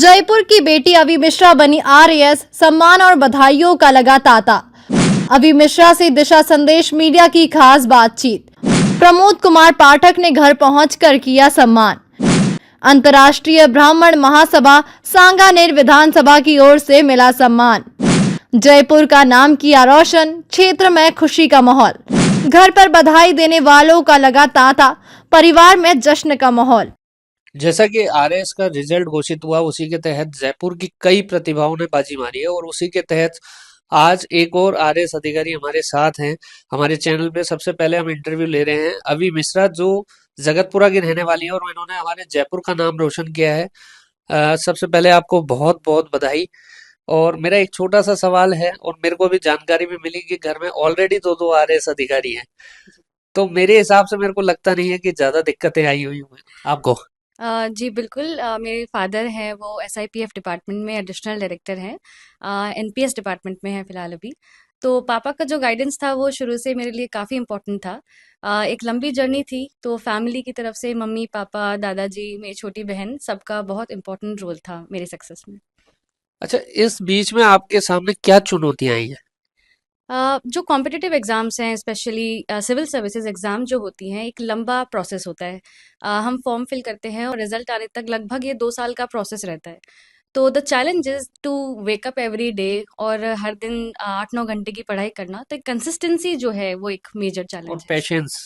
जयपुर की बेटी अवी मिश्रा बनी आरएएस, सम्मान और बधाइयों का लगा तांता। अवी मिश्रा से दिशा संदेश मीडिया की खास बातचीत। प्रमोद कुमार पाठक ने घर पहुंचकर किया सम्मान। अंतर्राष्ट्रीय ब्राह्मण महासभा सांगानेर विधानसभा की ओर से मिला सम्मान। जयपुर का नाम किया रोशन, क्षेत्र में खुशी का माहौल। घर पर बधाई देने वालों का लगा तांता, परिवार में जश्न का माहौल। जैसा कि आरएस का रिजल्ट घोषित हुआ, उसी के तहत जयपुर की कई प्रतिभाओं ने बाजी मारी है और उसी के तहत आज एक और आरएस अधिकारी हमारे साथ हैं। हमारे चैनल पे सबसे पहले हम इंटरव्यू ले रहे हैं अवी मिश्रा, जो जगतपुरा की रहने वाली है और इन्होंने हमारे जयपुर का नाम रोशन किया है। सबसे पहले आपको बहुत बहुत बधाई। और मेरा एक छोटा सा सवाल है, और मेरे को भी जानकारी भी मिली कि घर में ऑलरेडी दो दो आरएस अधिकारी हैं, तो मेरे हिसाब से मेरे को लगता नहीं है कि ज्यादा दिक्कतें आई हुई होंगी आपको। जी बिल्कुल। मेरे फादर हैं, वो एसआईपीएफ डिपार्टमेंट में एडिशनल डायरेक्टर हैं। एनपीएस डिपार्टमेंट में है फिलहाल अभी। तो पापा का जो गाइडेंस था वो शुरू से मेरे लिए काफ़ी इम्पोर्टेंट था। एक लंबी जर्नी थी, तो फैमिली की तरफ से मम्मी पापा दादाजी मेरी छोटी बहन सबका बहुत इम्पोर्टेंट रोल था मेरे सक्सेस में। अच्छा, इस बीच में आपके सामने क्या चुनौतियां आई हैं? जो कॉम्पिटिटिव एग्ज़ाम्स हैं, स्पेशली सिविल सर्विसेज एग्ज़ाम जो होती हैं, एक लंबा प्रोसेस होता है। हम फॉर्म फिल करते हैं और रिजल्ट आने तक लगभग ये 2 साल का प्रोसेस रहता है। तो the challenge is to wake up every day और हर दिन 8-9 घंटे की पढ़ाई करना। तो कंसिस्टेंसी जो है वो एक मेजर और चैलेंज है। Patience.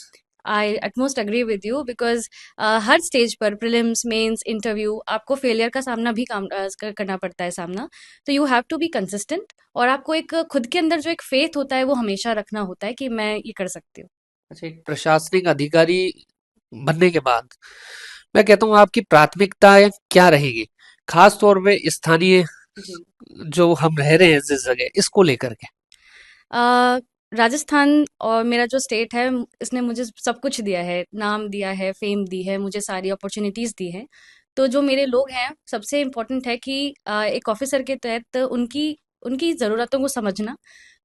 I utmost agree with you because हर स्टेज पर प्रीलिम्स मेंस इंटरव्यू आपको फेलियर का सामना भी करना पड़ता है सामना। तो you have to be consistent और आपको एक खुद के अंदर जो एक फेथ होता है वो हमेशा रखना होता है कि मैं ये कर सकती हूँ। अच्छा, एक प्रशासनिक अधिकारी बनने के बाद मैं कहता हूँ आपकी प्राथमिकताएं क्या रहेगी, खास तौर पे स्थानीय जी। जो हम रह रहे हैं जिस जगह, इसको लेकर के। अ, राजस्थान और मेरा जो स्टेट है इसने मुझे सब कुछ दिया है, नाम दिया है, फेम दी है, मुझे सारी अपॉर्चुनिटीज़ दी हैं। तो जो मेरे लोग हैं सबसे इम्पोर्टेंट है कि एक ऑफिसर के तहत उनकी उनकी ज़रूरतों को समझना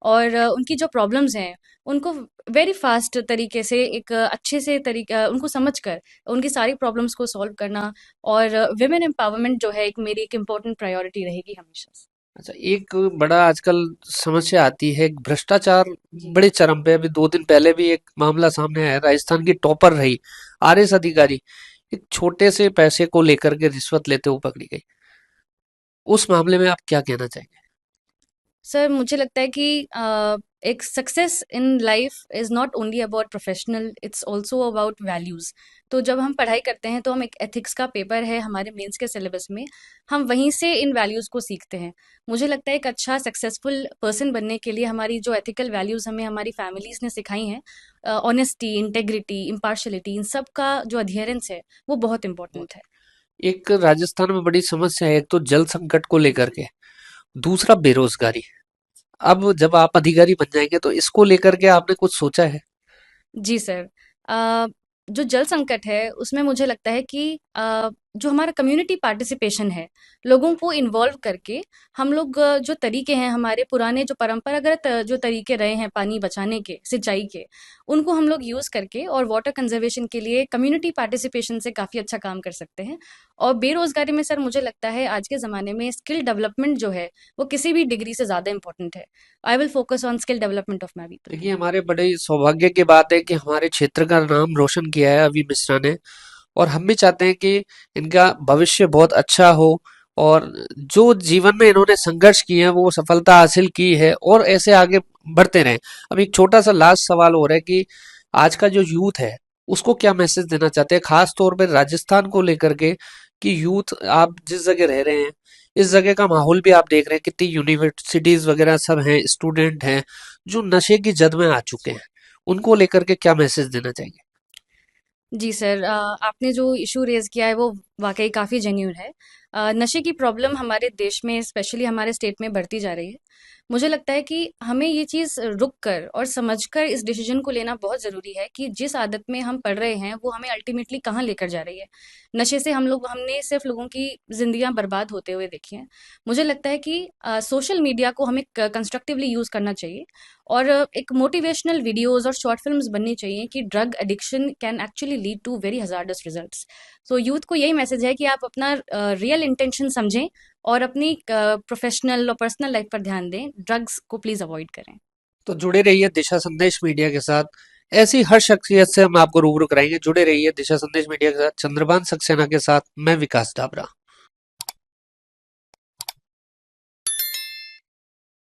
और उनकी जो प्रॉब्लम्स हैं उनको वेरी फास्ट तरीके से एक अच्छे से तरीका उनको समझकर उनकी सारी प्रॉब्लम्स को सॉल्व करना। और विमेन एम्पावरमेंट जो है एक मेरी एक इम्पोर्टेंट प्रायोरिटी रहेगी हमेशा से। अच्छा, एक बड़ा आजकल समस्या आती है, भ्रष्टाचार जी। बड़े चरम पे। अभी 2 दिन पहले भी एक मामला सामने आया, राजस्थान की टॉपर रही आरएस अधिकारी, एक छोटे से पैसे को लेकर के रिश्वत लेते हुए पकड़ी गई। उस मामले में आप क्या कहना चाहेंगे? सर मुझे लगता है कि एक success in life is not only about professional, it's also about values. तो जब हम पढ़ाई करते हैं तो हम एक एथिक्स का पेपर है हमारे मेंस के सिलेबस में, हम वहीं से इन वैल्यूज़ को सीखते हैं। मुझे लगता है एक अच्छा सक्सेसफुल पर्सन बनने के लिए हमारी जो एथिकल वैल्यूज़ हमें हमारी फैमिलीज़ ने सिखाई हैं, ऑनेस्टी, इंटेग्रिटी, इम्पार्शलिटी, इन सब का जो अध्ययनेंस है वो बहुत इंपॉर्टेंट है। एक राजस्थान में बड़ी समस्या है, एक तो जल संकट को लेकर के, दूसरा बेरोजगारी। अब जब आप अधिकारी बन जाएंगे तो इसको लेकर के आपने कुछ सोचा है? जी सर। अ, जो जल संकट है उसमें मुझे लगता है कि जो हमारा कम्युनिटी पार्टिसिपेशन है, लोगों को इन्वॉल्व करके हम लोग जो तरीके हैं हमारे पुराने जो परंपरागत जो तरीके रहे हैं पानी बचाने के, सिंचाई के, उनको हम लोग यूज़ करके और वाटर कंजर्वेशन के लिए कम्युनिटी पार्टिसिपेशन से काफ़ी अच्छा काम कर सकते हैं। और बेरोज़गारी में सर मुझे लगता है आज के ज़माने में स्किल डेवलपमेंट जो है वो किसी भी डिग्री से ज़्यादा इम्पोर्टेंट है। I will focus on skill development of my people. देखिए, हमारे बड़े सौभाग्य की बात है कि हमारे क्षेत्र का नाम रोशन किया है अभी मिश्रा ने, और हम भी चाहते हैं कि इनका भविष्य बहुत अच्छा हो, और जो जीवन में इन्होंने संघर्ष किए हैं वो सफलता हासिल की है और ऐसे आगे बढ़ते रहें। अब एक छोटा सा लास्ट सवाल हो रहा है कि आज का जो यूथ है उसको क्या मैसेज देना चाहते हैं, खास तौर पर राजस्थान को लेकर के, कि यूथ, आप जिस जगह रह रहे हैं इस जगह का माहौल भी आप देख रहे हैं, कितनी यूनिवर्सिटीज वगैरह सब हैं, स्टूडेंट हैं जो नशे की जद में आ चुके हैं, उनको लेकर के क्या मैसेज देना चाहिए? जी सर, आपने जो इशू रेज़ किया है वो वाक़ई काफ़ी जेन्युइन है। नशे की प्रॉब्लम हमारे देश में स्पेशली हमारे स्टेट में बढ़ती जा रही है। मुझे लगता है कि हमें ये चीज़ रुक कर और समझकर इस डिसीजन को लेना बहुत ज़रूरी है कि जिस आदत में हम पढ़ रहे हैं वो हमें अल्टीमेटली कहाँ लेकर जा रही है। नशे से हमने सिर्फ लोगों की ज़िंदगियां बर्बाद होते हुए देखी हैं। मुझे लगता है कि सोशल मीडिया को हमें कंस्ट्रक्टिवली यूज़ करना चाहिए और एक मोटिवेशनल वीडियोस और शॉर्ट फिल्म्स बननी चाहिए कि drug addiction can actually lead to very hazardous results. So youth को यही मैसेज है कि आप अपना रियल इंटेंशन समझें और अपनी प्रोफेशनल और पर्सनल लाइफ पर ध्यान दें। ड्रग्स को प्लीज़ अवॉइड करें। तो जुड़े रहिए दिशा संदेश मीडिया के साथ। ऐसी हर शख्सियत से हम आपको रूबरू कराएंगे। जुड़े रहिए दिशा संदेश मीडिया के साथ। चंद्रभान सक्सेना के साथ मैं विकास डाबरा।